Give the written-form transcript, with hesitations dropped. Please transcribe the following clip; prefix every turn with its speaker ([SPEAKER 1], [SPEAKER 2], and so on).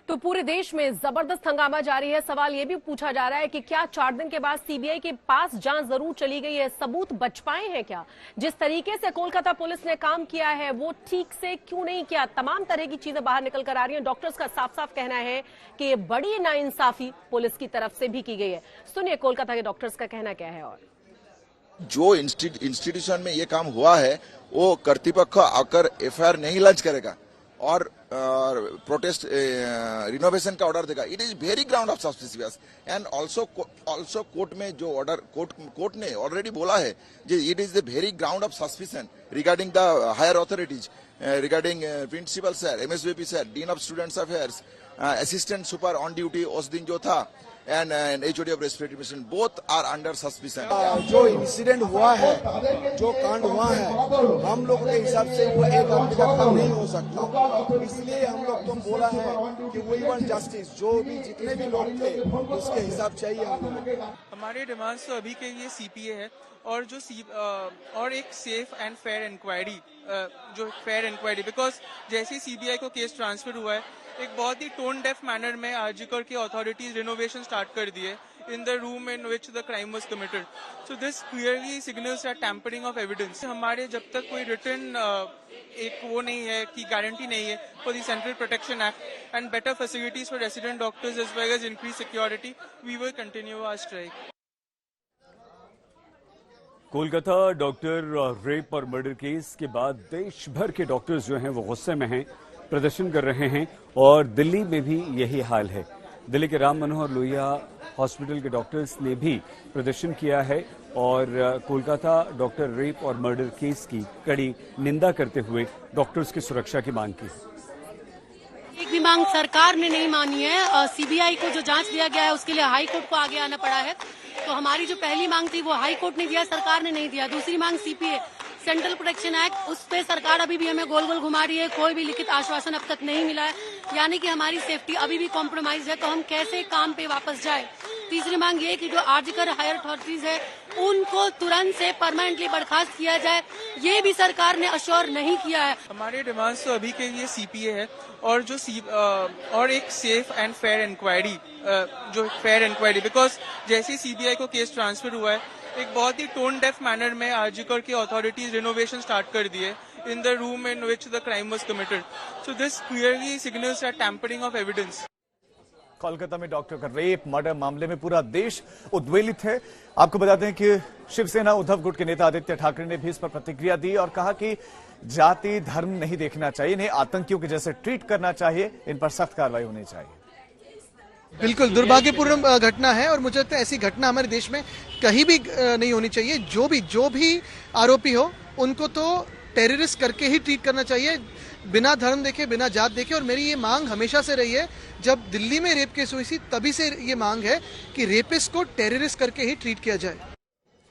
[SPEAKER 1] तो पूरे देश में जबरदस्त हंगामा जारी है। सवाल यह भी पूछा जा रहा है कि क्या 4 दिन के बाद सीबीआई के पास जांच जरूर चली गई है, सबूत बच पाए हैं क्या? जिस तरीके से कोलकाता पुलिस ने काम किया है वो ठीक से क्यों नहीं किया? तमाम तरह की चीजें बाहर निकल कर आ रही हैं। डॉक्टर्स का साफ साफ कहना है कि ये बड़ी नाइंसाफी पुलिस की तरफ से भी की गई है। सुनिए कोलकाता के डॉक्टर्स का कहना क्या है। और
[SPEAKER 2] जो इंस्टीट्यूशन में ये काम हुआ है वो कर्तृपक्ष आकर एफआईआर नहीं लॉन्च करेगा और प्रोटेस्ट रिनोवेशन का ऑर्डर देगा। It is very ground of suspicious and also court में जो ऑर्डर कोर्ट ने ऑलरेडी बोला है कि it is the very ground of suspicion regarding the higher authorities regarding principal sir, MSVP sir, dean of students affairs, assistant super on duty उस दिन जो था and HOD of respiratory patient both are under suspicion.
[SPEAKER 3] जो incident हुआ है, जो कांड हुआ है, हम लोग के हिसाब से वो एक आदमी का काम नहीं हो सकता। इसलिए हम लोग तो बोला है कि वी वांट जस्टिस। जो भी जितने भी लोग थे उसके हिसाब चाहिए हम लोग।
[SPEAKER 4] हमारे डिमांड्स तो अभी के लिए सीपीए है और जो और एक सेफ एंड फेयर इंक्वायरी, जो फेयर इंक्वायरी, बिकॉज जैसे ही सीबीआई को केस ट्रांसफर हुआ है एक बहुत ही टोन डेफ मैनर में आरजीकर की अथॉरिटीज रिनोवेशन स्टार्ट कर दिए in the room in which the crime was committed. So this clearly signals a tampering of evidence. हमारे जब तक कोई रिटन एक वो नहीं है कि गारंटी नहीं है for the central protection act and better facilities for resident doctors as well as increase security, we will continue our strike.
[SPEAKER 5] Kolkata doctor rape और मर्डर केस के बाद देश भर के डॉक्टर्स जो हैं वो गुस्से में हैं, प्रदर्शन कर रहे हैं और दिल्ली में भी यही हाल है। दिल्ली के राम मनोहर लोहिया हॉस्पिटल के डॉक्टर्स ने भी प्रदर्शन किया है और कोलकाता डॉक्टर रेप और मर्डर केस की कड़ी निंदा करते हुए डॉक्टर्स की सुरक्षा की मांग की।
[SPEAKER 6] एक भी मांग सरकार ने नहीं मानी है। सीबीआई को जो जांच दिया गया है उसके लिए हाई कोर्ट को आगे आना पड़ा है। तो हमारी जो पहली मांग थी वो हाई कोर्ट ने दिया, सरकार ने नहीं दिया। दूसरी मांग सीपीए सेंट्रल प्रोटेक्शन एक्ट, उस पे सरकार अभी भी हमें गोल गोल घुमा रही है। कोई भी लिखित आश्वासन अब तक नहीं मिला है, यानी कि हमारी सेफ्टी अभी भी कॉम्प्रोमाइज है। तो हम कैसे काम पे वापस जाए? तीसरी मांग ये कि जो आरजीकर हायर अथॉरिटीज है उनको तुरंत से परमानेंटली बर्खास्त किया जाए, ये भी सरकार ने अश्योर नहीं किया है।
[SPEAKER 4] हमारे डिमांड्स तो अभी के लिए सीपीए है और जो और एक सेफ एंड फेयर इंक्वायरी, जो फेयर इंक्वायरी, बिकॉज जैसे ही सीबीआई को केस ट्रांसफर हुआ है एक बहुत ही टोन डेफ मैनर में आरजीकर की अथॉरिटीज रिनोवेशन स्टार्ट कर दिए in the room in which the crime was committed. So this clearly signals a tampering of evidence.
[SPEAKER 7] Kolkata में डॉक्टर का रेप मर्डर मामले में पूरा देश उद्वेलित है। आपको बताते हैं कि शिवसेना उद्धव गुट के नेता आदित्य ठाकरे ने भी इस पर प्रतिक्रिया दी और कहा कि जाति धर्म नहीं देखना चाहिए, इन्हें आतंकियों के जैसे ट्रीट करना चाहिए, इन पर सख्त कार्रवाई होनी चाहिए।
[SPEAKER 8] बिल्कुल दुर्भाग्यपूर्ण घटना है और मुझे लगता है ऐसी घटना हमारे देश में कहीं भी नहीं होनी चाहिए। जो भी आरोपी हो उनको तो टेररिस्ट करके ही ट्रीट करना चाहिए, बिना धर्म देखे, बिना जात देखे। और मेरी ये मांग हमेशा से रही है, जब दिल्ली में रेप केस हुई थी तभी से ये मांग है कि रेपिस्ट को टेररिस्ट करके ही ट्रीट किया जाए।